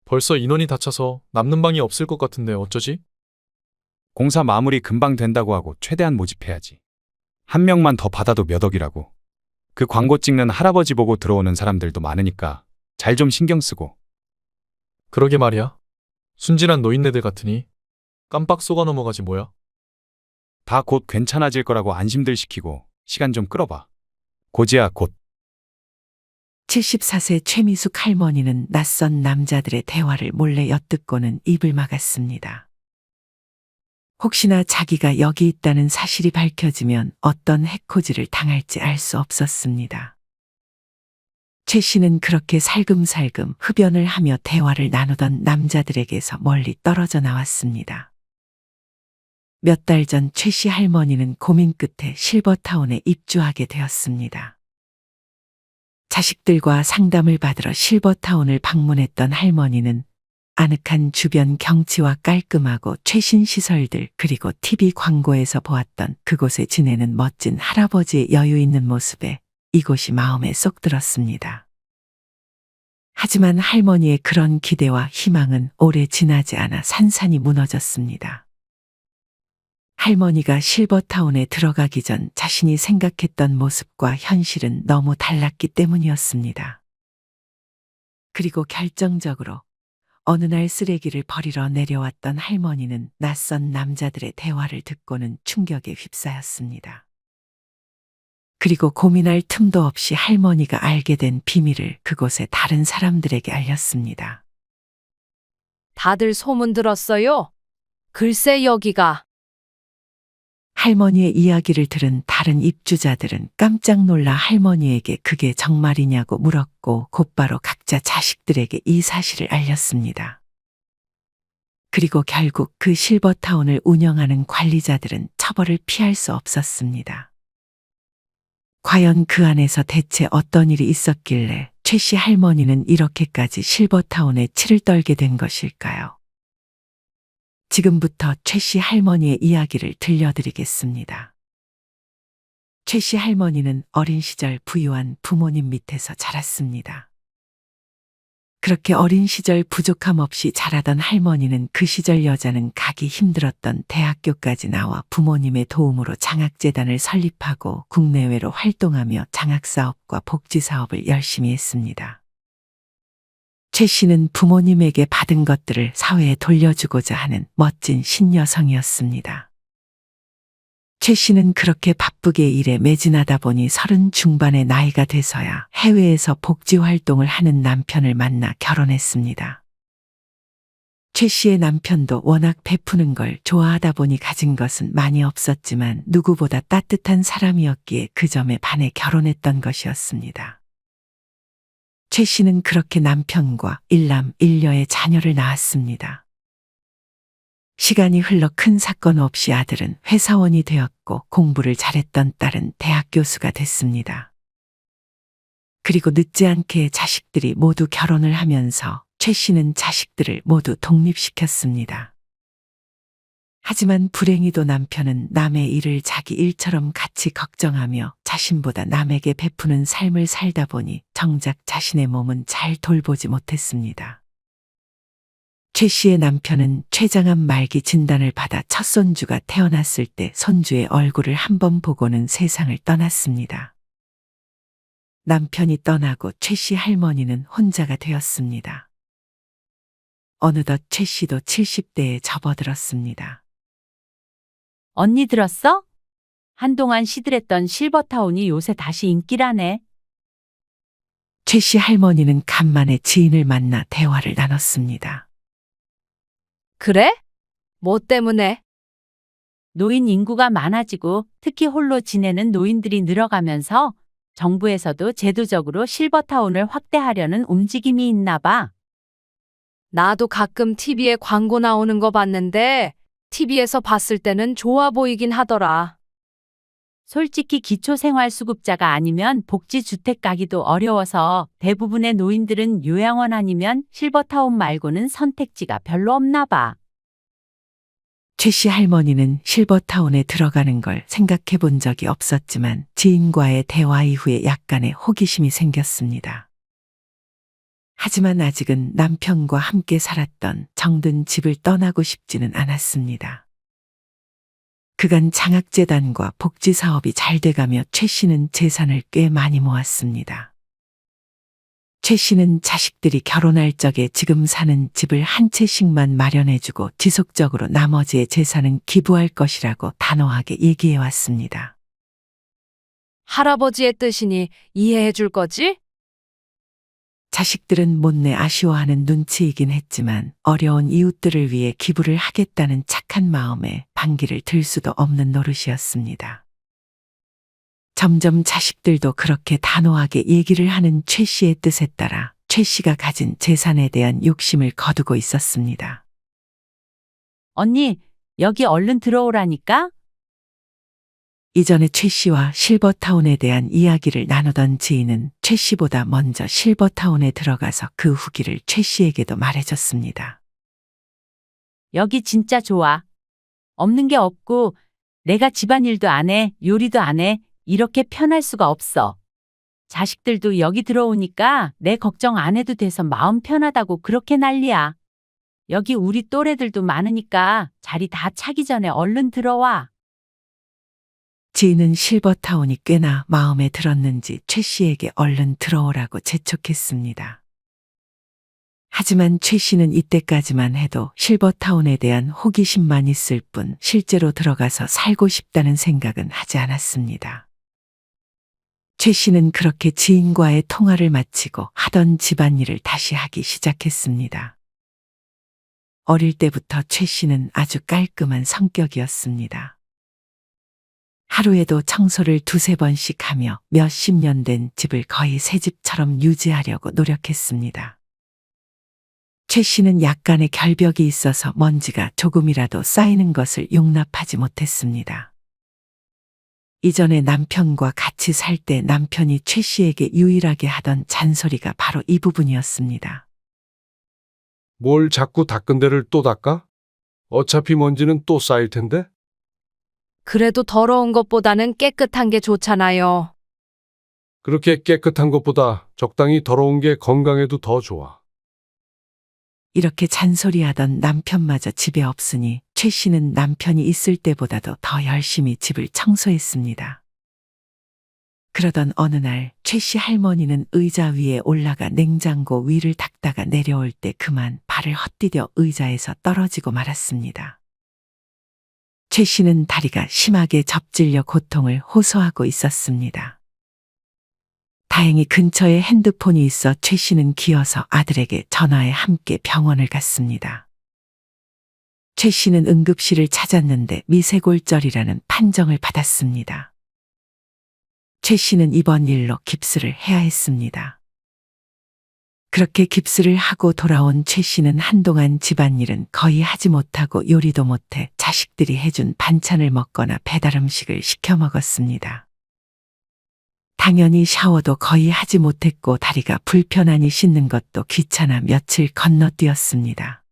벌써 인원이 다 차서 남는 방이 없을 것 같은데 어쩌지? 공사 마무리 금방 된다고 하고 최대한 모집해야지. 한 명만 더 받아도 몇 억이라고. 그 광고 찍는 할아버지 보고 들어오는 사람들도 많으니까 잘 좀 신경 쓰고. 그러게 말이야. 순진한 노인네들 같으니 깜빡 속아 넘어가지 뭐야. 다 곧 괜찮아질 거라고 안심들 시키고 시간 좀 끌어봐. 고지야 곧. 74세 최미숙 할머니는 낯선 남자들의 대화를 몰래 엿듣고는 입을 막았습니다. 혹시나 자기가 여기 있다는 사실이 밝혀지면 어떤 해코지를 당할지 알 수 없었습니다. 최 씨는 그렇게 살금살금 흡연을 하며 대화를 나누던 남자들에게서 멀리 떨어져 나왔습니다. 몇 달 전 최 씨 할머니는 고민 끝에 실버타운에 입주하게 되었습니다. 자식들과 상담을 받으러 실버타운을 방문했던 할머니는 아늑한 주변 경치와 깔끔하고 최신 시설들 그리고 TV 광고에서 보았던 그곳에 지내는 멋진 할아버지의 여유 있는 모습에 이곳이 마음에 쏙 들었습니다. 하지만 할머니의 그런 기대와 희망은 오래 지나지 않아 산산이 무너졌습니다. 할머니가 실버타운에 들어가기 전 자신이 생각했던 모습과 현실은 너무 달랐기 때문이었습니다. 그리고 결정적으로 어느 날 쓰레기를 버리러 내려왔던 할머니는 낯선 남자들의 대화를 듣고는 충격에 휩싸였습니다. 그리고 고민할 틈도 없이 할머니가 알게 된 비밀을 그곳의 다른 사람들에게 알렸습니다. 다들 소문 들었어요? 글쎄 여기가. 할머니의 이야기를 들은 다른 입주자들은 깜짝 놀라 할머니에게 그게 정말이냐고 물었고 곧바로 각자 자식들에게 이 사실을 알렸습니다. 그리고 결국 그 실버타운을 운영하는 관리자들은 처벌을 피할 수 없었습니다. 과연 그 안에서 대체 어떤 일이 있었길래 최 씨 할머니는 이렇게까지 실버타운에 치를 떨게 된 것일까요? 지금부터 최 씨 할머니의 이야기를 들려드리겠습니다. 최 씨 할머니는 어린 시절 부유한 부모님 밑에서 자랐습니다. 그렇게 어린 시절 부족함 없이 자라던 할머니는 그 시절 여자는 가기 힘들었던 대학교까지 나와 부모님의 도움으로 장학재단을 설립하고 국내외로 활동하며 장학사업과 복지사업을 열심히 했습니다. 최 씨는 부모님에게 받은 것들을 사회에 돌려주고자 하는 멋진 신여성이었습니다. 최 씨는 그렇게 바쁘게 일에 매진하다 보니 30 중반의 나이가 돼서야 해외에서 복지활동을 하는 남편을 만나 결혼했습니다. 최 씨의 남편도 워낙 베푸는 걸 좋아하다 보니 가진 것은 많이 없었지만 누구보다 따뜻한 사람이었기에 그 점에 반해 결혼했던 것이었습니다. 최 씨는 그렇게 남편과 일남 일녀의 자녀를 낳았습니다. 시간이 흘러 큰 사건 없이 아들은 회사원이 되었고 공부를 잘했던 딸은 대학 교수가 됐습니다. 그리고 늦지 않게 자식들이 모두 결혼을 하면서 최 씨는 자식들을 모두 독립시켰습니다. 하지만 불행히도 남편은 남의 일을 자기 일처럼 같이 걱정하며 자신보다 남에게 베푸는 삶을 살다 보니 정작 자신의 몸은 잘 돌보지 못했습니다. 최 씨의 남편은 췌장암 말기 진단을 받아 첫 손주가 태어났을 때 손주의 얼굴을 한번 보고는 세상을 떠났습니다. 남편이 떠나고 최 씨 할머니는 혼자가 되었습니다. 어느덧 최 씨도 70대에 접어들었습니다. 언니 들었어? 한동안 시들했던 실버타운이 요새 다시 인기라네. 최 씨 할머니는 간만에 지인을 만나 대화를 나눴습니다. 그래? 뭐 때문에? 노인 인구가 많아지고 특히 홀로 지내는 노인들이 늘어가면서 정부에서도 제도적으로 실버타운을 확대하려는 움직임이 있나 봐. 나도 가끔 TV에 광고 나오는 거 봤는데 TV에서 봤을 때는 좋아 보이긴 하더라. 솔직히 기초생활수급자가 아니면 복지주택 가기도 어려워서 대부분의 노인들은 요양원 아니면 실버타운 말고는 선택지가 별로 없나 봐. 최 씨 할머니는 실버타운에 들어가는 걸 생각해 본 적이 없었지만 지인과의 대화 이후에 약간의 호기심이 생겼습니다. 하지만 아직은 남편과 함께 살았던 정든 집을 떠나고 싶지는 않았습니다. 그간 장학재단과 복지사업이 잘 돼가며 최 씨는 재산을 꽤 많이 모았습니다. 최 씨는 자식들이 결혼할 적에 지금 사는 집을 한 채씩만 마련해주고 지속적으로 나머지의 재산은 기부할 것이라고 단호하게 얘기해 왔습니다. 할아버지의 뜻이니 이해해 줄 거지? 자식들은 못내 아쉬워하는 눈치이긴 했지만 어려운 이웃들을 위해 기부를 하겠다는 착한 마음에 반기를 들 수도 없는 노릇이었습니다. 점점 자식들도 그렇게 단호하게 얘기를 하는 최 씨의 뜻에 따라 최 씨가 가진 재산에 대한 욕심을 거두고 있었습니다. 언니, 여기 얼른 들어오라니까? 이전에 최 씨와 실버타운에 대한 이야기를 나누던 지인은 최 씨보다 먼저 실버타운에 들어가서 그 후기를 최 씨에게도 말해줬습니다. 여기 진짜 좋아. 없는 게 없고 내가 집안일도 안 해, 요리도 안 해. 이렇게 편할 수가 없어. 자식들도 여기 들어오니까 내 걱정 안 해도 돼서 마음 편하다고 그렇게 난리야. 여기 우리 또래들도 많으니까 자리 다 차기 전에 얼른 들어와. 지인은 실버타운이 꽤나 마음에 들었는지 최 씨에게 얼른 들어오라고 재촉했습니다. 하지만 최 씨는 이때까지만 해도 실버타운에 대한 호기심만 있을 뿐 실제로 들어가서 살고 싶다는 생각은 하지 않았습니다. 최 씨는 그렇게 지인과의 통화를 마치고 하던 집안일을 다시 하기 시작했습니다. 어릴 때부터 최 씨는 아주 깔끔한 성격이었습니다. 하루에도 청소를 두세 번씩 하며 몇십 년 된 집을 거의 새 집처럼 유지하려고 노력했습니다. 최 씨는 약간의 결벽이 있어서 먼지가 조금이라도 쌓이는 것을 용납하지 못했습니다. 이전에 남편과 같이 살 때 남편이 최 씨에게 유일하게 하던 잔소리가 바로 이 부분이었습니다. 뭘 자꾸 닦은 데를 또 닦아? 어차피 먼지는 또 쌓일 텐데? 그래도 더러운 것보다는 깨끗한 게 좋잖아요. 그렇게 깨끗한 것보다 적당히 더러운 게 건강에도 더 좋아. 이렇게 잔소리하던 남편마저 집에 없으니 최 씨는 남편이 있을 때보다도 더 열심히 집을 청소했습니다. 그러던 어느 날 최 씨 할머니는 의자 위에 올라가 냉장고 위를 닦다가 내려올 때 그만 발을 헛디뎌 의자에서 떨어지고 말았습니다. 최 씨는 다리가 심하게 접질려 고통을 호소하고 있었습니다. 다행히 근처에 핸드폰이 있어 최 씨는 기어서 아들에게 전화해 함께 병원을 갔습니다. 최 씨는 응급실을 찾았는데 미세골절이라는 판정을 받았습니다. 최 씨는 이번 일로 깁스를 해야 했습니다. 그렇게 깁스를 하고 돌아온 최 씨는 한동안 집안일은 거의 하지 못하고 요리도 못해 자식들이 해준 반찬을 먹거나 배달 음식을 시켜 먹었습니다. 당연히 샤워도 거의 하지 못했고 다리가 불편하니 씻는 것도 귀찮아 며칠 건너뛰었습니다.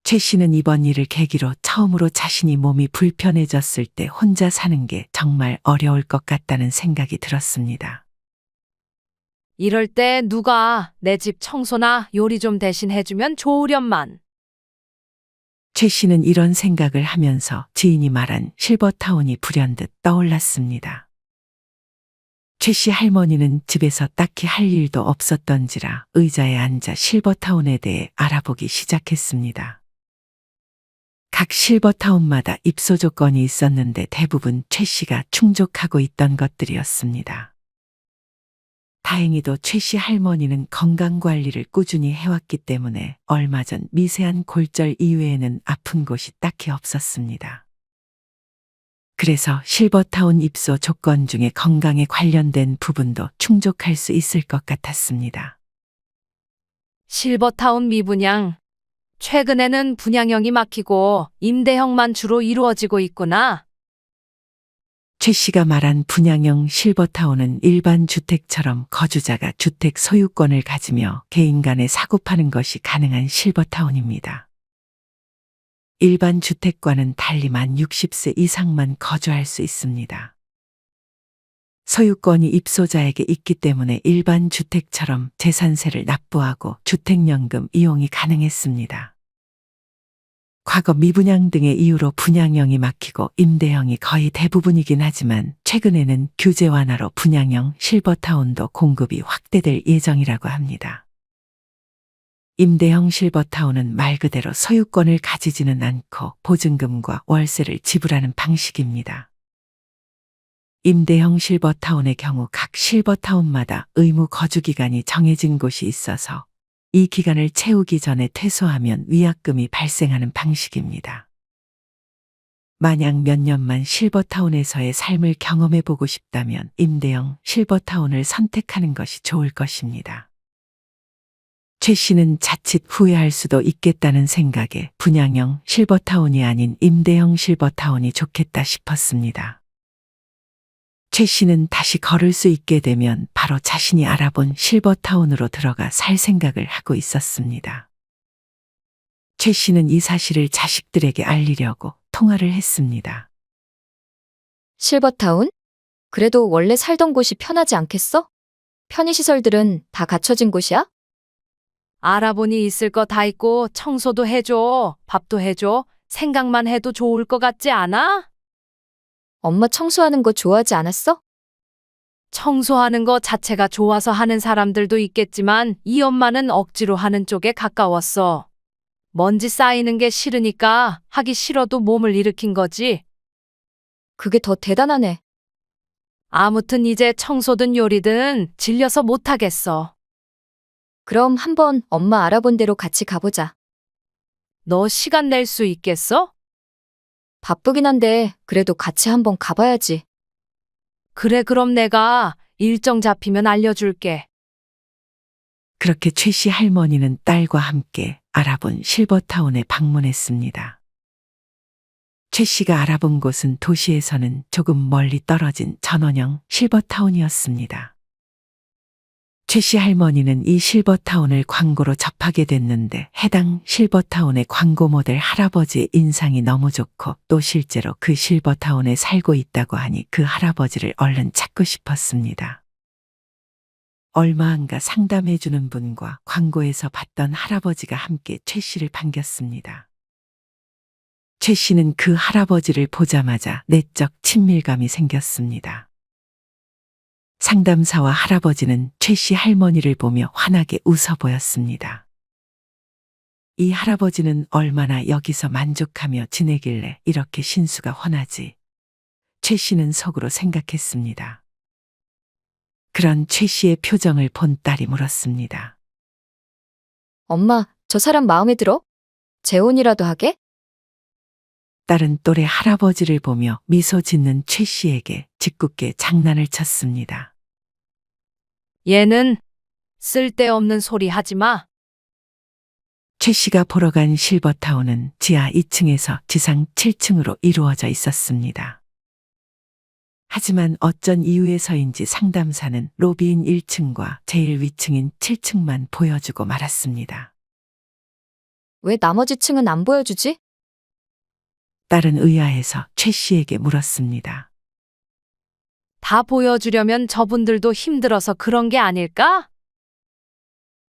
최 씨는 이번 일을 계기로 처음으로 자신이 몸이 불편해졌을 때 혼자 사는 게 정말 어려울 것 같다는 생각이 들었습니다. 이럴 때 누가 내 집 청소나 요리 좀 대신 해주면 좋으련만. 최 씨는 이런 생각을 하면서 지인이 말한 실버타운이 불현듯 떠올랐습니다. 최 씨 할머니는 집에서 딱히 할 일도 없었던지라 의자에 앉아 실버타운에 대해 알아보기 시작했습니다. 각 실버타운마다 입소 조건이 있었는데 대부분 최 씨가 충족하고 있던 것들이었습니다. 다행히도 최 씨 할머니는 건강관리를 꾸준히 해왔기 때문에 얼마 전 미세한 골절 이외에는 아픈 곳이 딱히 없었습니다. 그래서 실버타운 입소 조건 중에 건강에 관련된 부분도 충족할 수 있을 것 같았습니다. 실버타운 미분양. 최근에는 분양형이 막히고 임대형만 주로 이루어지고 있구나. 최 씨가 말한 분양형 실버타운은 일반 주택처럼 거주자가 주택 소유권을 가지며 개인 간에 사고 파는 것이 가능한 실버타운입니다. 일반 주택과는 달리 만 60세 이상만 거주할 수 있습니다. 소유권이 입소자에게 있기 때문에 일반 주택처럼 재산세를 납부하고 주택연금 이용이 가능했습니다. 과거 미분양 등의 이유로 분양형이 막히고 임대형이 거의 대부분이긴 하지만 최근에는 규제 완화로 분양형 실버타운도 공급이 확대될 예정이라고 합니다. 임대형 실버타운은 말 그대로 소유권을 가지지는 않고 보증금과 월세를 지불하는 방식입니다. 임대형 실버타운의 경우 각 실버타운마다 의무 거주기간이 정해진 곳이 있어서 이 기간을 채우기 전에 퇴소하면 위약금이 발생하는 방식입니다. 만약 몇 년만 실버타운에서의 삶을 경험해 보고 싶다면 임대형 실버타운을 선택하는 것이 좋을 것입니다. 최 씨는 자칫 후회할 수도 있겠다는 생각에 분양형 실버타운이 아닌 임대형 실버타운이 좋겠다 싶었습니다. 최 씨는 다시 걸을 수 있게 되면 바로 자신이 알아본 실버타운으로 들어가 살 생각을 하고 있었습니다. 최 씨는 이 사실을 자식들에게 알리려고 통화를 했습니다. 실버타운? 그래도 원래 살던 곳이 편하지 않겠어? 편의시설들은 다 갖춰진 곳이야? 알아보니 있을 거 다 있고 청소도 해줘, 밥도 해줘. 생각만 해도 좋을 것 같지 않아? 엄마 청소하는 거 좋아하지 않았어? 청소하는 거 자체가 좋아서 하는 사람들도 있겠지만 이 엄마는 억지로 하는 쪽에 가까웠어. 먼지 쌓이는 게 싫으니까 하기 싫어도 몸을 일으킨 거지. 그게 더 대단하네. 아무튼 이제 청소든 요리든 질려서 못하겠어. 그럼 한번 엄마 알아본 대로 같이 가보자. 너 시간 낼 수 있겠어? 바쁘긴 한데 그래도 같이 한번 가봐야지. 그래, 그럼 내가 일정 잡히면 알려줄게. 그렇게 최 씨 할머니는 딸과 함께 알아본 실버타운에 방문했습니다. 최 씨가 알아본 곳은 도시에서는 조금 멀리 떨어진 전원형 실버타운이었습니다. 최 씨 할머니는 이 실버타운을 광고로 접하게 됐는데 해당 실버타운의 광고 모델 할아버지의 인상이 너무 좋고 또 실제로 그 실버타운에 살고 있다고 하니 그 할아버지를 얼른 찾고 싶었습니다. 얼마 안가 상담해주는 분과 광고에서 봤던 할아버지가 함께 최 씨를 반겼습니다. 최 씨는 그 할아버지를 보자마자 내적 친밀감이 생겼습니다. 상담사와 할아버지는 최 씨 할머니를 보며 환하게 웃어 보였습니다. 이 할아버지는 얼마나 여기서 만족하며 지내길래 이렇게 신수가 훤하지? 최 씨는 속으로 생각했습니다. 그런 최 씨의 표정을 본 딸이 물었습니다. 엄마, 저 사람 마음에 들어? 재혼이라도 하게? 딸은 또래 할아버지를 보며 미소 짓는 최 씨에게 짓궂게 장난을 쳤습니다. 얘는 쓸데없는 소리 하지 마. 최 씨가 보러 간 실버타운은 지하 2층에서 지상 7층으로 이루어져 있었습니다. 하지만 어쩐 이유에서인지 상담사는 로비인 1층과 제일 위층인 7층만 보여주고 말았습니다. 왜 나머지 층은 안 보여주지? 딸은 의아해서 최 씨에게 물었습니다. 다 보여주려면 저분들도 힘들어서 그런 게 아닐까?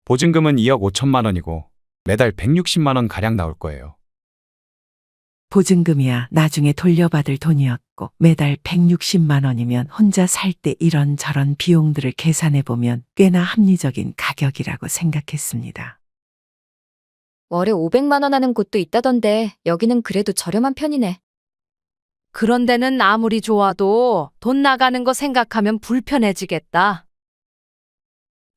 보증금은 2억 5천만 원이고 매달 160만 원 가량 나올 거예요. 보증금이야 나중에 돌려받을 돈이었고 매달 160만 원이면 혼자 살 때 이런저런 비용들을 계산해보면 꽤나 합리적인 가격이라고 생각했습니다. 월에 500만 원 하는 곳도 있다던데 여기는 그래도 저렴한 편이네. 그런 데는 아무리 좋아도 돈 나가는 거 생각하면 불편해지겠다.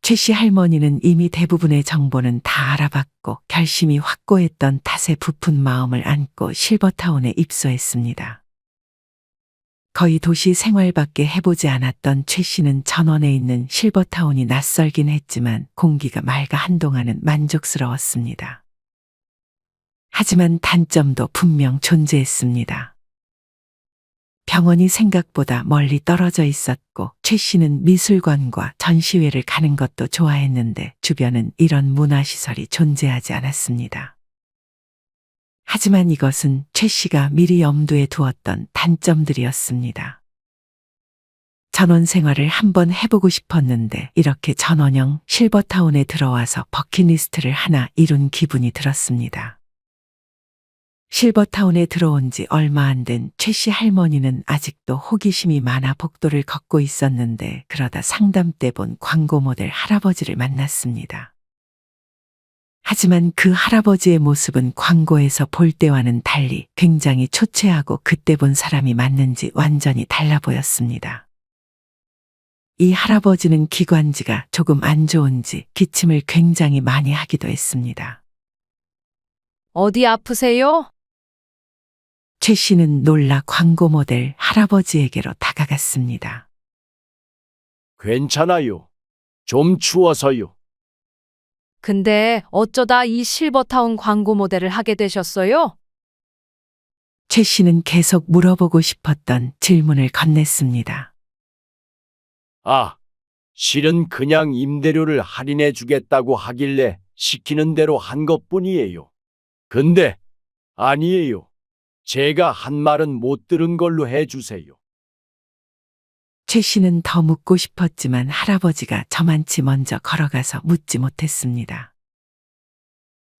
최 씨 할머니는 이미 대부분의 정보는 다 알아봤고 결심이 확고했던 탓에 부푼 마음을 안고 실버타운에 입소했습니다. 거의 도시 생활밖에 해보지 않았던 최 씨는 전원에 있는 실버타운이 낯설긴 했지만 공기가 맑아 한동안은 만족스러웠습니다. 하지만 단점도 분명 존재했습니다. 병원이 생각보다 멀리 떨어져 있었고 최 씨는 미술관과 전시회를 가는 것도 좋아했는데 주변은 이런 문화시설이 존재하지 않았습니다. 하지만 이것은 최 씨가 미리 염두에 두었던 단점들이었습니다. 전원 생활을 한번 해보고 싶었는데 이렇게 전원형 실버타운에 들어와서 버킷리스트를 하나 이룬 기분이 들었습니다. 실버타운에 들어온 지 얼마 안 된 최 씨 할머니는 아직도 호기심이 많아 복도를 걷고 있었는데 그러다 상담 때 본 광고 모델 할아버지를 만났습니다. 하지만 그 할아버지의 모습은 광고에서 볼 때와는 달리 굉장히 초췌하고 그때 본 사람이 맞는지 완전히 달라 보였습니다. 이 할아버지는 기관지가 조금 안 좋은지 기침을 굉장히 많이 하기도 했습니다. 어디 아프세요? 최 씨는 놀라 광고 모델 할아버지에게로 다가갔습니다. 괜찮아요. 좀 추워서요. 근데 어쩌다 이 실버타운 광고 모델을 하게 되셨어요? 최 씨는 계속 물어보고 싶었던 질문을 건넸습니다. 아, 실은 그냥 임대료를 할인해 주겠다고 하길래 시키는 대로 한 것뿐이에요. 근데 아니에요. 제가 한 말은 못 들은 걸로 해주세요. 최 씨는 더 묻고 싶었지만 할아버지가 저만치 먼저 걸어가서 묻지 못했습니다.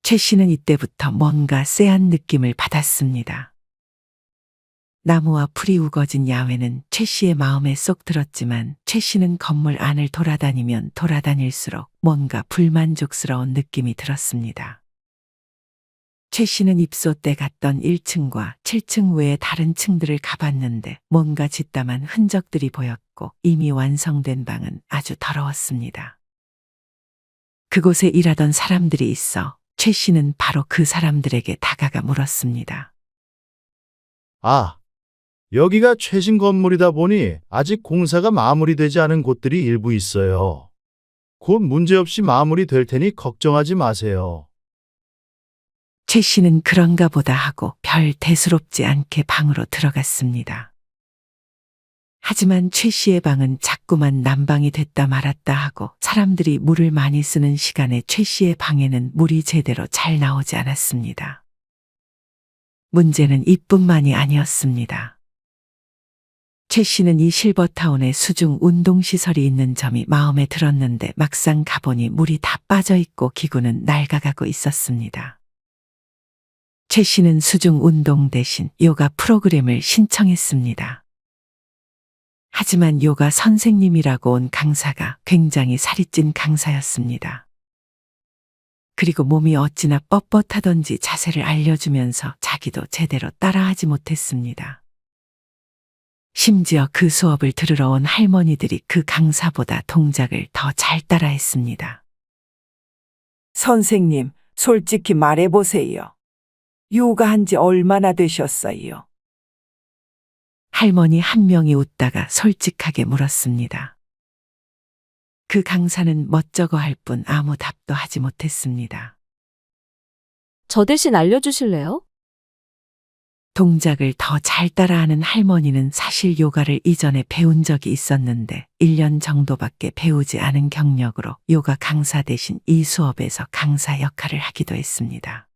최 씨는 이때부터 뭔가 쎄한 느낌을 받았습니다. 나무와 풀이 우거진 야외는 최 씨의 마음에 쏙 들었지만 최 씨는 건물 안을 돌아다니면 돌아다닐수록 뭔가 불만족스러운 느낌이 들었습니다. 최 씨는 입소 때 갔던 1층과 7층 외의 다른 층들을 가봤는데 뭔가 짓담한 흔적들이 보였고 이미 완성된 방은 아주 더러웠습니다. 그곳에 일하던 사람들이 있어 최 씨는 바로 그 사람들에게 다가가 물었습니다. 아, 여기가 최신 건물이다 보니 아직 공사가 마무리되지 않은 곳들이 일부 있어요. 곧 문제없이 마무리될 테니 걱정하지 마세요. 최 씨는 그런가 보다 하고 별 대수롭지 않게 방으로 들어갔습니다. 하지만 최 씨의 방은 자꾸만 난방이 됐다 말았다 하고 사람들이 물을 많이 쓰는 시간에 최 씨의 방에는 물이 제대로 잘 나오지 않았습니다. 문제는 이뿐만이 아니었습니다. 최 씨는 이 실버타운에 수중 운동시설이 있는 점이 마음에 들었는데 막상 가보니 물이 다 빠져 있고 기구는 낡아가고 있었습니다. 최 씨는 수중 운동 대신 요가 프로그램을 신청했습니다. 하지만 요가 선생님이라고 온 강사가 굉장히 살이 찐 강사였습니다. 그리고 몸이 어찌나 뻣뻣하던지 자세를 알려주면서 자기도 제대로 따라하지 못했습니다. 심지어 그 수업을 들으러 온 할머니들이 그 강사보다 동작을 더 잘 따라했습니다. 선생님, 솔직히 말해보세요. 요가한 지 얼마나 되셨어요? 할머니 한 명이 웃다가 솔직하게 물었습니다. 그 강사는 멋쩍어 할 뿐 아무 답도 하지 못했습니다. 저 대신 알려주실래요? 동작을 더 잘 따라하는 할머니는 사실 요가를 이전에 배운 적이 있었는데 1년 정도밖에 배우지 않은 경력으로 요가 강사 대신 이 수업에서 강사 역할을 하기도 했습니다.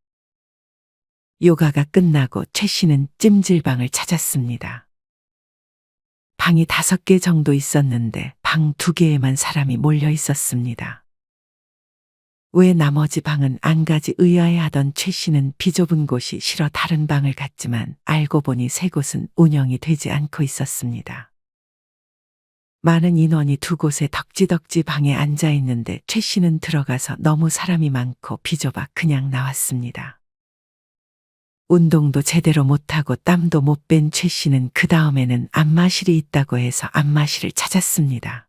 요가가 끝나고 최 씨는 찜질방을 찾았습니다. 방이 5개 정도 있었는데 방 2개에만 사람이 몰려 있었습니다. 왜 나머지 방은 안 가지 의아해하던 최 씨는 비좁은 곳이 싫어 다른 방을 갔지만 알고 보니 3곳은 운영이 되지 않고 있었습니다. 많은 인원이 2곳의 덕지덕지 방에 앉아 있는데 최 씨는 들어가서 너무 사람이 많고 비좁아 그냥 나왔습니다. 운동도 제대로 못하고 땀도 못 뺀 최 씨는 그 다음에는 안마실이 있다고 해서 안마실을 찾았습니다.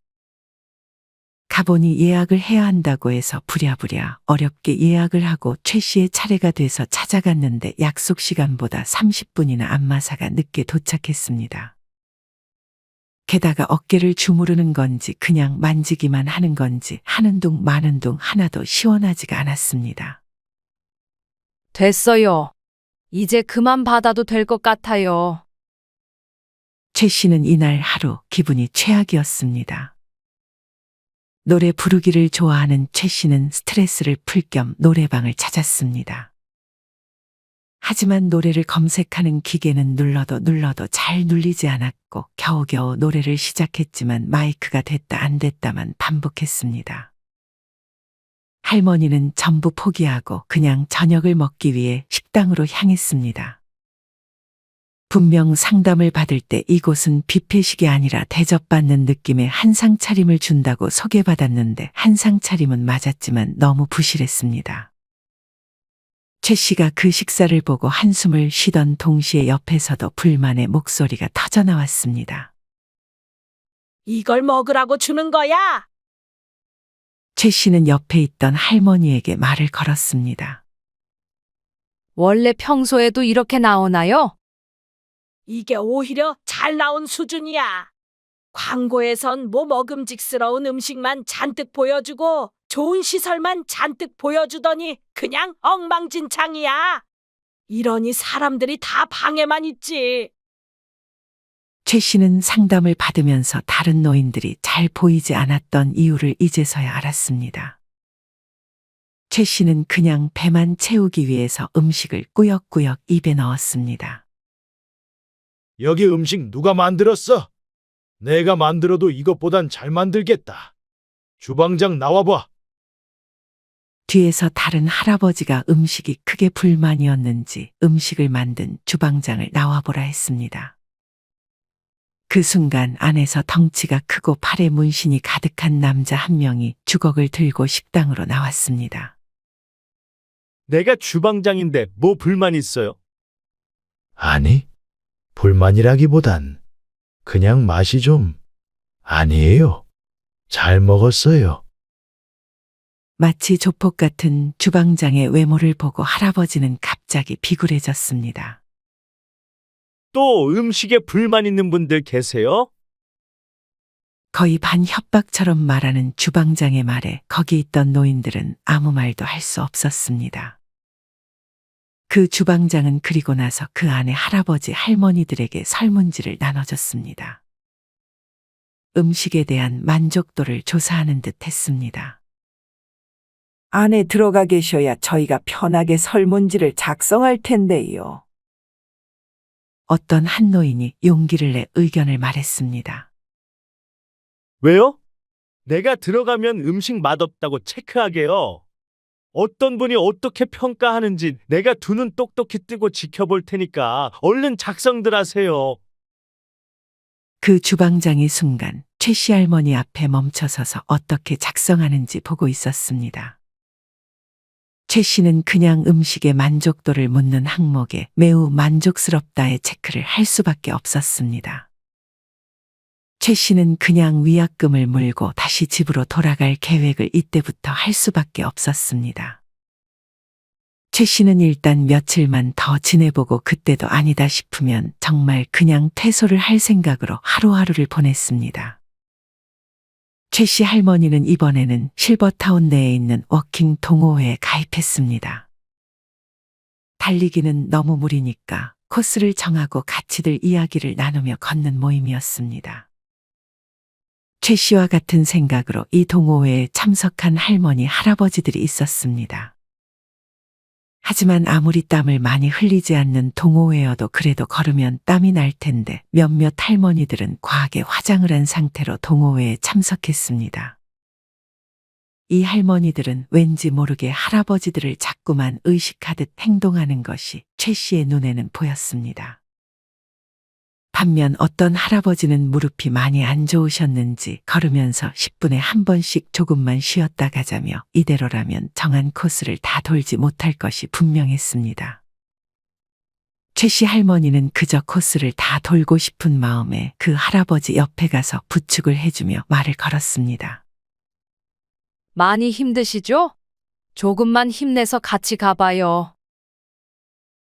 가보니 예약을 해야 한다고 해서 부랴부랴 어렵게 예약을 하고 최 씨의 차례가 돼서 찾아갔는데 약속 시간보다 30분이나 안마사가 늦게 도착했습니다. 게다가 어깨를 주무르는 건지 그냥 만지기만 하는 건지 하는 둥 마는 둥 하나도 시원하지가 않았습니다. 됐어요. 이제 그만 받아도 될 것 같아요. 최 씨는 이날 하루 기분이 최악이었습니다. 노래 부르기를 좋아하는 최 씨는 스트레스를 풀 겸 노래방을 찾았습니다. 하지만 노래를 검색하는 기계는 눌러도 잘 눌리지 않았고 겨우겨우 노래를 시작했지만 마이크가 됐다 안 됐다만 반복했습니다. 할머니는 전부 포기하고 그냥 저녁을 먹기 위해 식당으로 향했습니다. 분명 상담을 받을 때 이곳은 뷔페식이 아니라 대접받는 느낌의 한상 차림을 준다고 소개받았는데 한상 차림은 맞았지만 너무 부실했습니다. 최 씨가 그 식사를 보고 한숨을 쉬던 동시에 옆에서도 불만의 목소리가 터져나왔습니다. 이걸 먹으라고 주는 거야? 최 씨는 옆에 있던 할머니에게 말을 걸었습니다. 원래 평소에도 이렇게 나오나요? 이게 오히려 잘 나온 수준이야. 광고에선 뭐 먹음직스러운 음식만 잔뜩 보여주고 좋은 시설만 잔뜩 보여주더니 그냥 엉망진창이야. 이러니 사람들이 다 방에만 있지. 최 씨는 상담을 받으면서 다른 노인들이 잘 보이지 않았던 이유를 이제서야 알았습니다. 최 씨는 그냥 배만 채우기 위해서 음식을 꾸역꾸역 입에 넣었습니다. 여기 음식 누가 만들었어? 내가 만들어도 이것보단 잘 만들겠다. 주방장 나와봐. 뒤에서 다른 할아버지가 음식이 크게 불만이었는지 음식을 만든 주방장을 나와보라 했습니다. 그 순간 안에서 덩치가 크고 팔에 문신이 가득한 남자 한 명이 주걱을 들고 식당으로 나왔습니다. 내가 주방장인데 뭐 불만 있어요? 아니, 불만이라기보단 그냥 맛이 좀 아니에요. 잘 먹었어요. 마치 조폭 같은 주방장의 외모를 보고 할아버지는 갑자기 비굴해졌습니다. 또 음식에 불만 있는 분들 계세요? 거의 반협박처럼 말하는 주방장의 말에 거기 있던 노인들은 아무 말도 할 수 없었습니다. 그 주방장은 그리고 나서 그 안에 할아버지 할머니들에게 설문지를 나눠줬습니다. 음식에 대한 만족도를 조사하는 듯 했습니다. 안에 들어가 계셔야 저희가 편하게 설문지를 작성할 텐데요. 어떤 한 노인이 용기를 내 의견을 말했습니다. 왜요? 내가 들어가면 음식 맛없다고 체크하게요. 어떤 분이 어떻게 평가하는지 내가 두 눈 똑똑히 뜨고 지켜볼 테니까 얼른 작성들 하세요. 그 주방장이 순간 최 씨 할머니 앞에 멈춰서서 어떻게 작성하는지 보고 있었습니다. 최 씨는 그냥 음식의 만족도를 묻는 항목에 매우 만족스럽다의 체크를 할 수밖에 없었습니다. 최 씨는 그냥 위약금을 물고 다시 집으로 돌아갈 계획을 이때부터 할 수밖에 없었습니다. 최 씨는 일단 며칠만 더 지내보고 그때도 아니다 싶으면 정말 그냥 퇴소를 할 생각으로 하루하루를 보냈습니다. 최 씨 할머니는 이번에는 실버타운 내에 있는 워킹 동호회에 가입했습니다. 달리기는 너무 무리니까 코스를 정하고 같이들 이야기를 나누며 걷는 모임이었습니다. 최 씨와 같은 생각으로 이 동호회에 참석한 할머니, 할아버지들이 있었습니다. 하지만 아무리 땀을 많이 흘리지 않는 동호회여도 그래도 걸으면 땀이 날 텐데 몇몇 할머니들은 과하게 화장을 한 상태로 동호회에 참석했습니다. 이 할머니들은 왠지 모르게 할아버지들을 자꾸만 의식하듯 행동하는 것이 최 씨의 눈에는 보였습니다. 반면 어떤 할아버지는 무릎이 많이 안 좋으셨는지 걸으면서 10분에 한 번씩 조금만 쉬었다 가자며 이대로라면 정한 코스를 다 돌지 못할 것이 분명했습니다. 최 씨 할머니는 그저 코스를 다 돌고 싶은 마음에 그 할아버지 옆에 가서 부축을 해주며 말을 걸었습니다. 많이 힘드시죠? 조금만 힘내서 같이 가봐요.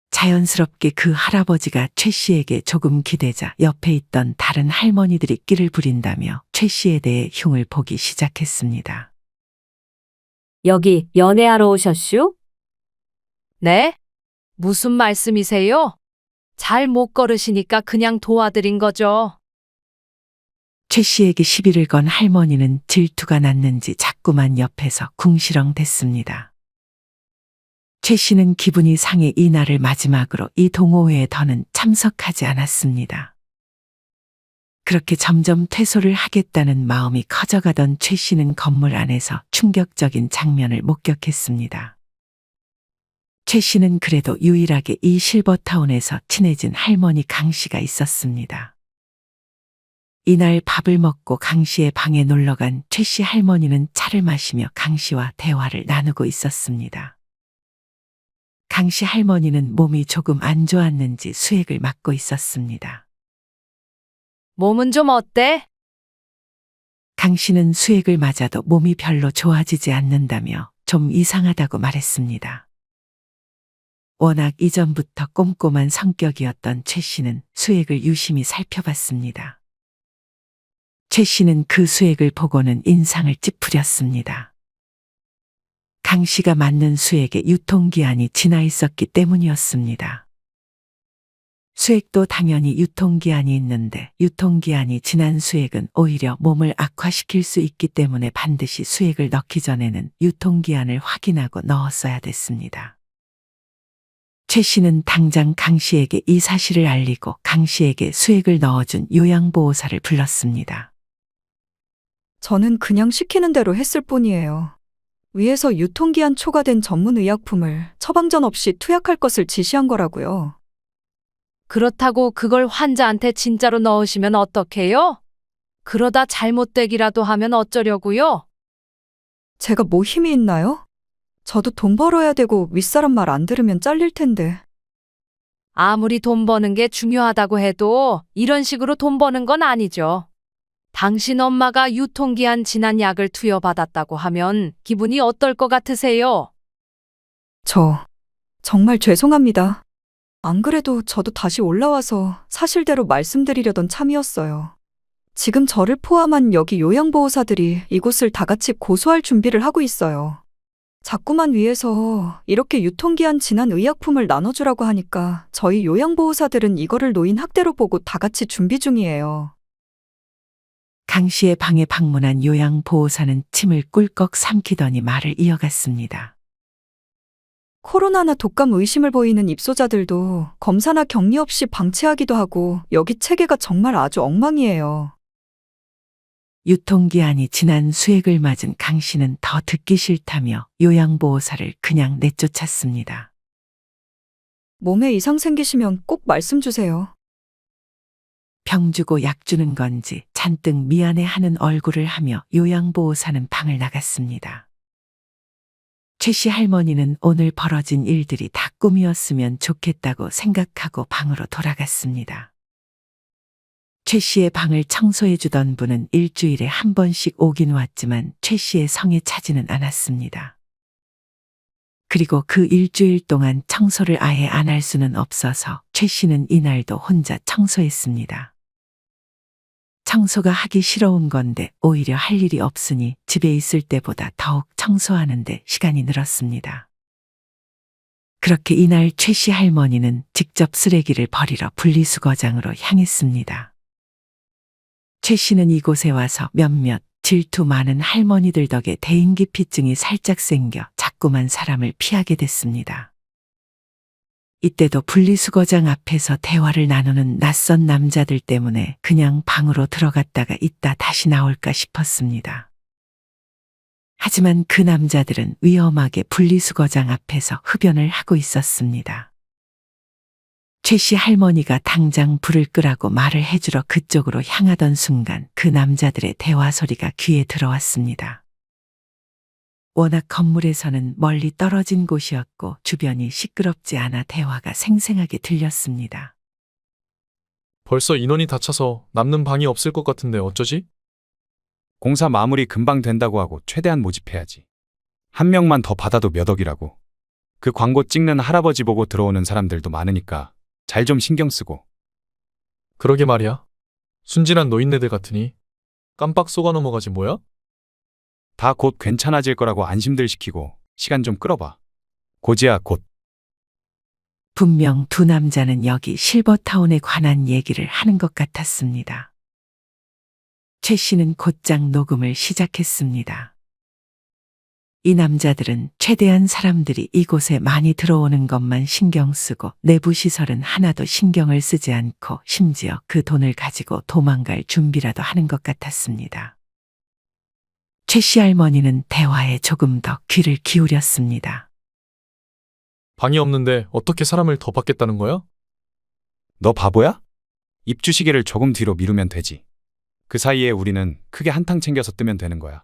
자연스럽게 그 할아버지가 최 씨에게 조금 기대자 옆에 있던 다른 할머니들이 끼를 부린다며 최 씨에 대해 흉을 보기 시작했습니다. 여기 연애하러 오셨슈? 네? 무슨 말씀이세요? 잘 못 걸으시니까 그냥 도와드린 거죠. 최 씨에게 시비를 건 할머니는 질투가 났는지 자꾸만 옆에서 궁시렁댔습니다. 최 씨는 기분이 상해 이날을 마지막으로 이 동호회에 더는 참석하지 않았습니다. 그렇게 점점 퇴소를 하겠다는 마음이 커져가던 최 씨는 건물 안에서 충격적인 장면을 목격했습니다. 최 씨는 그래도 유일하게 이 실버타운에서 친해진 할머니 강 씨가 있었습니다. 이날 밥을 먹고 강 씨의 방에 놀러간 최 씨 할머니는 차를 마시며 강 씨와 대화를 나누고 있었습니다. 강 씨 할머니는 몸이 조금 안 좋았는지 수액을 맞고 있었습니다. 몸은 좀 어때? 강 씨는 수액을 맞아도 몸이 별로 좋아지지 않는다며 좀 이상하다고 말했습니다. 워낙 이전부터 꼼꼼한 성격이었던 최 씨는 수액을 유심히 살펴봤습니다. 최 씨는 그 수액을 보고는 인상을 찌푸렸습니다. 강 씨가 맞는 수액의 유통기한이 지나 있었기 때문이었습니다. 수액도 당연히 유통기한이 있는데 유통기한이 지난 수액은 오히려 몸을 악화시킬 수 있기 때문에 반드시 수액을 넣기 전에는 유통기한을 확인하고 넣었어야 됐습니다. 최 씨는 당장 강 씨에게 이 사실을 알리고 강 씨에게 수액을 넣어준 요양보호사를 불렀습니다. 저는 그냥 시키는 대로 했을 뿐이에요. 위에서 유통기한 초과된 전문 의약품을 처방전 없이 투약할 것을 지시한 거라고요. 그렇다고 그걸 환자한테 진짜로 넣으시면 어떡해요? 그러다 잘못되기라도 하면 어쩌려고요? 제가 뭐 힘이 있나요? 저도 돈 벌어야 되고 윗사람 말 안 들으면 잘릴 텐데. 아무리 돈 버는 게 중요하다고 해도 이런 식으로 돈 버는 건 아니죠. 당신 엄마가 유통기한 지난 약을 투여받았다고 하면 기분이 어떨 것 같으세요? 정말 죄송합니다. 안 그래도 저도 다시 올라와서 사실대로 말씀드리려던 참이었어요. 지금 저를 포함한 여기 요양보호사들이 이곳을 다 같이 고소할 준비를 하고 있어요. 자꾸만 위에서 이렇게 유통기한 지난 의약품을 나눠주라고 하니까 저희 요양보호사들은 이거를 노인 학대로 보고 다 같이 준비 중이에요. 강 씨의 방에 방문한 요양보호사는 침을 꿀꺽 삼키더니 말을 이어갔습니다. 코로나나 독감 의심을 보이는 입소자들도 검사나 격리 없이 방치하기도 하고 여기 체계가 정말 아주 엉망이에요. 유통기한이 지난 수액을 맞은 강 씨는 더 듣기 싫다며 요양보호사를 그냥 내쫓았습니다. 몸에 이상 생기시면 꼭 말씀 주세요. 병 주고 약 주는 건지 잔뜩 미안해하는 얼굴을 하며 요양보호사는 방을 나갔습니다. 최 씨 할머니는 오늘 벌어진 일들이 다 꿈이었으면 좋겠다고 생각하고 방으로 돌아갔습니다. 최 씨의 방을 청소해 주던 분은 일주일에 한 번씩 오긴 왔지만 최 씨의 성에 차지는 않았습니다. 그리고 그 일주일 동안 청소를 아예 안 할 수는 없어서 최 씨는 이날도 혼자 청소했습니다. 청소가 하기 싫어온 건데 오히려 할 일이 없으니 집에 있을 때보다 더욱 청소하는데 시간이 늘었습니다. 그렇게 이날 최 씨 할머니는 직접 쓰레기를 버리러 분리수거장으로 향했습니다. 최 씨는 이곳에 와서 몇몇 질투 많은 할머니들 덕에 대인기피증이 살짝 생겨 자꾸만 사람을 피하게 됐습니다. 이때도 분리수거장 앞에서 대화를 나누는 낯선 남자들 때문에 그냥 방으로 들어갔다가 있다 다시 나올까 싶었습니다. 하지만 그 남자들은 위험하게 분리수거장 앞에서 흡연을 하고 있었습니다. 최 씨 할머니가 당장 불을 끄라고 말을 해주러 그쪽으로 향하던 순간 그 남자들의 대화 소리가 귀에 들어왔습니다. 워낙 건물에서는 멀리 떨어진 곳이었고 주변이 시끄럽지 않아 대화가 생생하게 들렸습니다. 벌써 인원이 다 차서 남는 방이 없을 것 같은데 어쩌지? 공사 마무리 금방 된다고 하고 최대한 모집해야지. 한 명만 더 받아도 몇 억이라고. 그 광고 찍는 할아버지 보고 들어오는 사람들도 많으니까 잘 좀 신경 쓰고. 그러게 말이야. 순진한 노인네들 같으니 깜빡 속아 넘어가지 뭐야? 다 곧 괜찮아질 거라고 안심들 시키고 시간 좀 끌어봐. 고지야 곧. 분명 두 남자는 여기 실버타운에 관한 얘기를 하는 것 같았습니다. 최 씨는 곧장 녹음을 시작했습니다. 이 남자들은 최대한 사람들이 이곳에 많이 들어오는 것만 신경 쓰고 내부 시설은 하나도 신경을 쓰지 않고 심지어 그 돈을 가지고 도망갈 준비라도 하는 것 같았습니다. 최 씨 할머니는 대화에 조금 더 귀를 기울였습니다. 방이 없는데 어떻게 사람을 더 받겠다는 거야? 너 바보야? 입주 시기를 조금 뒤로 미루면 되지. 그 사이에 우리는 크게 한탕 챙겨서 뜨면 되는 거야.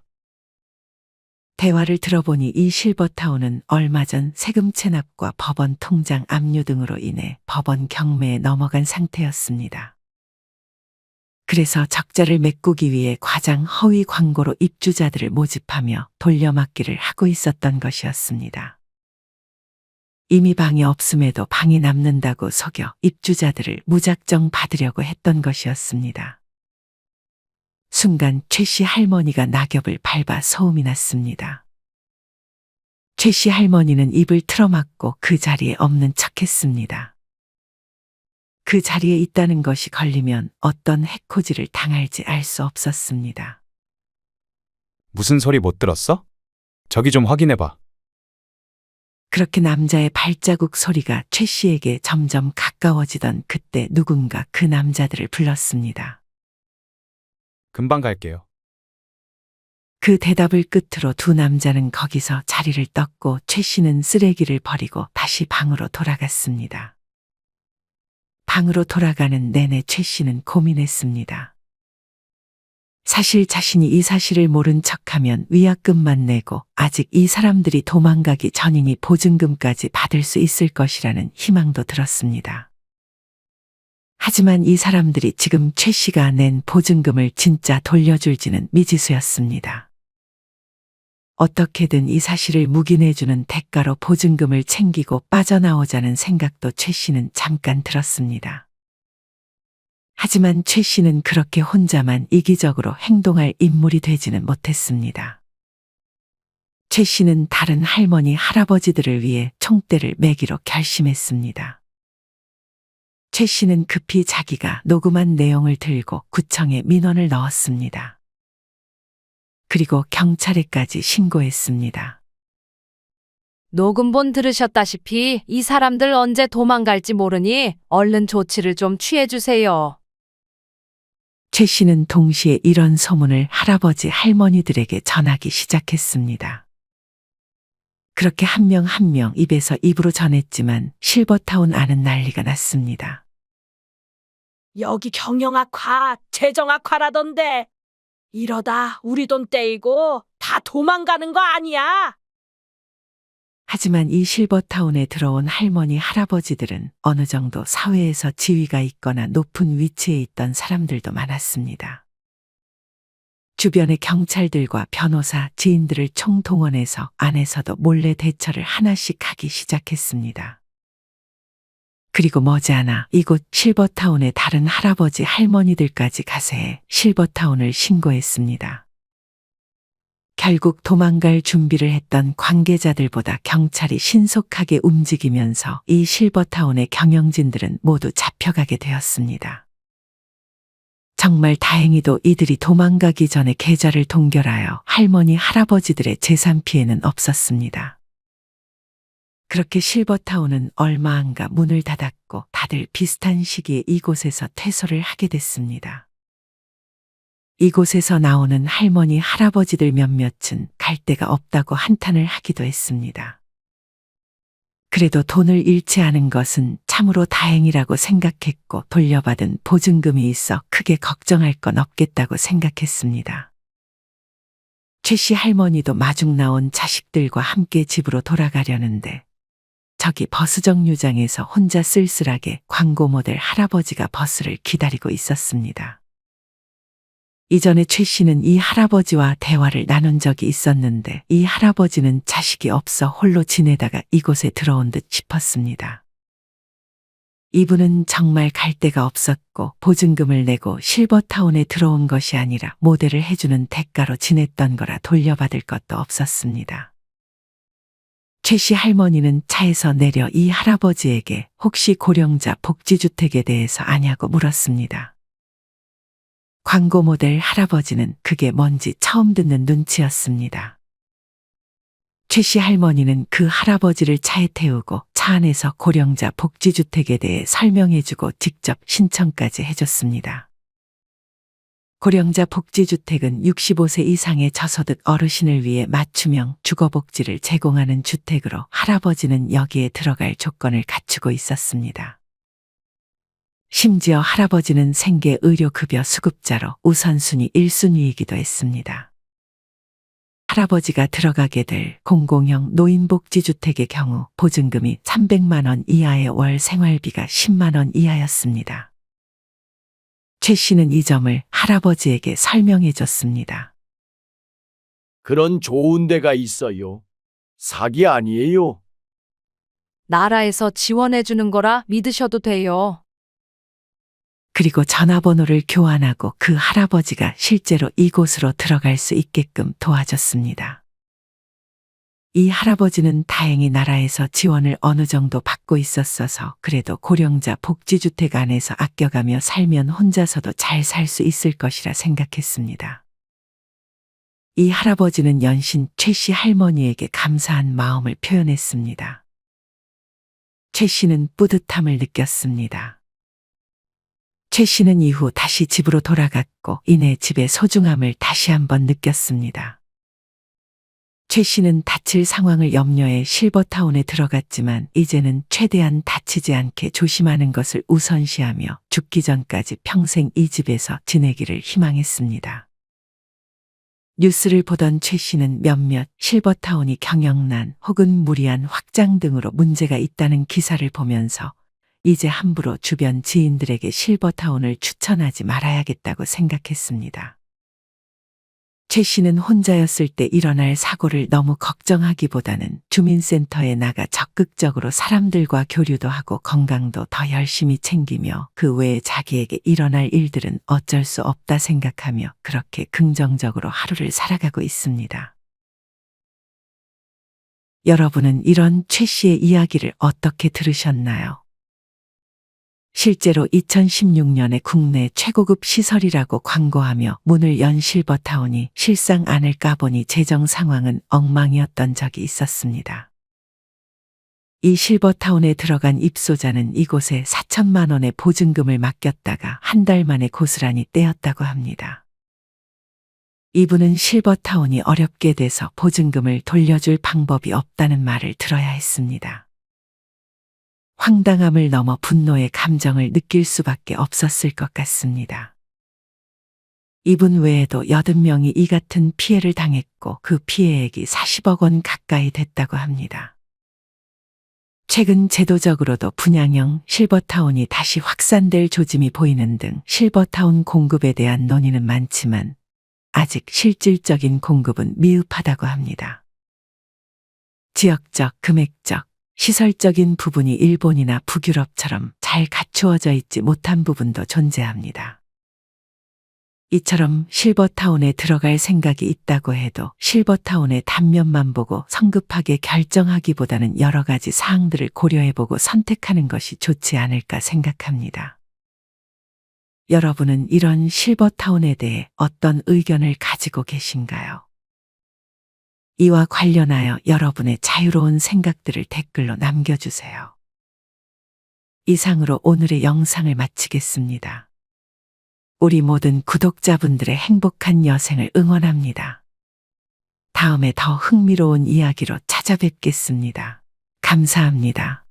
대화를 들어보니 이 실버타운은 얼마 전 세금 체납과 법원 통장 압류 등으로 인해 법원 경매에 넘어간 상태였습니다. 그래서 적자를 메꾸기 위해 과장 허위 광고로 입주자들을 모집하며 돌려막기를 하고 있었던 것이었습니다. 이미 방이 없음에도 방이 남는다고 속여 입주자들을 무작정 받으려고 했던 것이었습니다. 순간 최 씨 할머니가 낙엽을 밟아 소음이 났습니다. 최 씨 할머니는 입을 틀어막고 그 자리에 없는 척했습니다. 그 자리에 있다는 것이 걸리면 어떤 해코지를 당할지 알 수 없었습니다. 무슨 소리 못 들었어? 저기 좀 확인해봐. 그렇게 남자의 발자국 소리가 최 씨에게 점점 가까워지던 그때 누군가 그 남자들을 불렀습니다. 금방 갈게요. 그 대답을 끝으로 두 남자는 거기서 자리를 떴고 최 씨는 쓰레기를 버리고 다시 방으로 돌아갔습니다. 방으로 돌아가는 내내 최 씨는 고민했습니다. 사실 자신이 이 사실을 모른 척하면 위약금만 내고 아직 이 사람들이 도망가기 전이니 보증금까지 받을 수 있을 것이라는 희망도 들었습니다. 하지만 이 사람들이 지금 최 씨가 낸 보증금을 진짜 돌려줄지는 미지수였습니다. 어떻게든 이 사실을 묵인해주는 대가로 보증금을 챙기고 빠져나오자는 생각도 최 씨는 잠깐 들었습니다. 하지만 최 씨는 그렇게 혼자만 이기적으로 행동할 인물이 되지는 못했습니다. 최 씨는 다른 할머니, 할아버지들을 위해 총대를 매기로 결심했습니다. 최 씨는 급히 자기가 녹음한 내용을 들고 구청에 민원을 넣었습니다. 그리고 경찰에까지 신고했습니다. 녹음본 들으셨다시피 이 사람들 언제 도망갈지 모르니 얼른 조치를 좀 취해주세요. 최 씨는 동시에 이런 소문을 할아버지, 할머니들에게 전하기 시작했습니다. 그렇게 한 명 한 명 입에서 입으로 전했지만 실버타운 안은 난리가 났습니다. 여기 경영악화, 재정악화라던데 이러다 우리 돈 떼이고 다 도망가는 거 아니야? 하지만 이 실버타운에 들어온 할머니, 할아버지들은 어느 정도 사회에서 지위가 있거나 높은 위치에 있던 사람들도 많았습니다. 주변의 경찰들과 변호사, 지인들을 총동원해서 안에서도 몰래 대처를 하나씩 하기 시작했습니다. 그리고 머지않아 이곳 실버타운의 다른 할아버지, 할머니들까지 가세해 실버타운을 신고했습니다. 결국 도망갈 준비를 했던 관계자들보다 경찰이 신속하게 움직이면서 이 실버타운의 경영진들은 모두 잡혀가게 되었습니다. 정말 다행히도 이들이 도망가기 전에 계좌를 동결하여 할머니, 할아버지들의 재산 피해는 없었습니다. 그렇게 실버타운은 얼마 안가 문을 닫았고 다들 비슷한 시기에 이곳에서 퇴소를 하게 됐습니다. 이곳에서 나오는 할머니, 할아버지들 몇몇은 갈 데가 없다고 한탄을 하기도 했습니다. 그래도 돈을 잃지 않은 것은 참으로 다행이라고 생각했고 돌려받은 보증금이 있어 크게 걱정할 건 없겠다고 생각했습니다. 최 씨 할머니도 마중 나온 자식들과 함께 집으로 돌아가려는데 저기 버스 정류장에서 혼자 쓸쓸하게 광고 모델 할아버지가 버스를 기다리고 있었습니다. 이전에 최 씨는 이 할아버지와 대화를 나눈 적이 있었는데 이 할아버지는 자식이 없어 홀로 지내다가 이곳에 들어온 듯 싶었습니다. 이분은 정말 갈 데가 없었고 보증금을 내고 실버타운에 들어온 것이 아니라 모델을 해주는 대가로 지냈던 거라 돌려받을 것도 없었습니다. 최 씨 할머니는 차에서 내려 이 할아버지에게 혹시 고령자 복지주택에 대해서 아냐고 물었습니다. 광고 모델 할아버지는 그게 뭔지 처음 듣는 눈치였습니다. 최 씨 할머니는 그 할아버지를 차에 태우고 차 안에서 고령자 복지주택에 대해 설명해주고 직접 신청까지 해줬습니다. 고령자 복지주택은 65세 이상의 저소득 어르신을 위해 맞춤형 주거복지를 제공하는 주택으로 할아버지는 여기에 들어갈 조건을 갖추고 있었습니다. 심지어 할아버지는 생계 의료급여 수급자로 우선순위 1순위이기도 했습니다. 할아버지가 들어가게 될 공공형 노인복지주택의 경우 보증금이 300만 원 이하의 월 생활비가 10만 원 이하였습니다. 최 씨는 이 점을 할아버지에게 설명해 줬습니다. 그런 좋은 데가 있어요. 사기 아니에요. 나라에서 지원해 주는 거라 믿으셔도 돼요. 그리고 전화번호를 교환하고 그 할아버지가 실제로 이곳으로 들어갈 수 있게끔 도와줬습니다. 이 할아버지는 다행히 나라에서 지원을 어느 정도 받고 있었어서 그래도 고령자 복지주택 안에서 아껴가며 살면 혼자서도 잘 살 수 있을 것이라 생각했습니다. 이 할아버지는 연신 최 씨 할머니에게 감사한 마음을 표현했습니다. 최 씨는 뿌듯함을 느꼈습니다. 최 씨는 이후 다시 집으로 돌아갔고 이내 집의 소중함을 다시 한번 느꼈습니다. 최 씨는 다칠 상황을 염려해 실버타운에 들어갔지만 이제는 최대한 다치지 않게 조심하는 것을 우선시하며 죽기 전까지 평생 이 집에서 지내기를 희망했습니다. 뉴스를 보던 최 씨는 몇몇 실버타운이 경영난 혹은 무리한 확장 등으로 문제가 있다는 기사를 보면서 이제 함부로 주변 지인들에게 실버타운을 추천하지 말아야겠다고 생각했습니다. 최 씨는 혼자였을 때 일어날 사고를 너무 걱정하기보다는 주민센터에 나가 적극적으로 사람들과 교류도 하고 건강도 더 열심히 챙기며 그 외에 자기에게 일어날 일들은 어쩔 수 없다 생각하며 그렇게 긍정적으로 하루를 살아가고 있습니다. 여러분은 이런 최 씨의 이야기를 어떻게 들으셨나요? 실제로 2016년에 국내 최고급 시설이라고 광고하며 문을 연 실버타운이 실상 안을 까보니 재정 상황은 엉망이었던 적이 있었습니다. 이 실버타운에 들어간 입소자는 이곳에 4천만 원의 보증금을 맡겼다가 한 달 만에 고스란히 떼었다고 합니다. 이분은 실버타운이 어렵게 돼서 보증금을 돌려줄 방법이 없다는 말을 들어야 했습니다. 황당함을 넘어 분노의 감정을 느낄 수밖에 없었을 것 같습니다. 이분 외에도 80명이 이 같은 피해를 당했고 그 피해액이 40억 원 가까이 됐다고 합니다. 최근 제도적으로도 분양형 실버타운이 다시 확산될 조짐이 보이는 등 실버타운 공급에 대한 논의는 많지만 아직 실질적인 공급은 미흡하다고 합니다. 지역적, 금액적, 시설적인 부분이 일본이나 북유럽처럼 잘 갖추어져 있지 못한 부분도 존재합니다. 이처럼 실버타운에 들어갈 생각이 있다고 해도 실버타운의 단면만 보고 성급하게 결정하기보다는 여러 가지 사항들을 고려해보고 선택하는 것이 좋지 않을까 생각합니다. 여러분은 이런 실버타운에 대해 어떤 의견을 가지고 계신가요? 이와 관련하여 여러분의 자유로운 생각들을 댓글로 남겨주세요. 이상으로 오늘의 영상을 마치겠습니다. 우리 모든 구독자분들의 행복한 여생을 응원합니다. 다음에 더 흥미로운 이야기로 찾아뵙겠습니다. 감사합니다.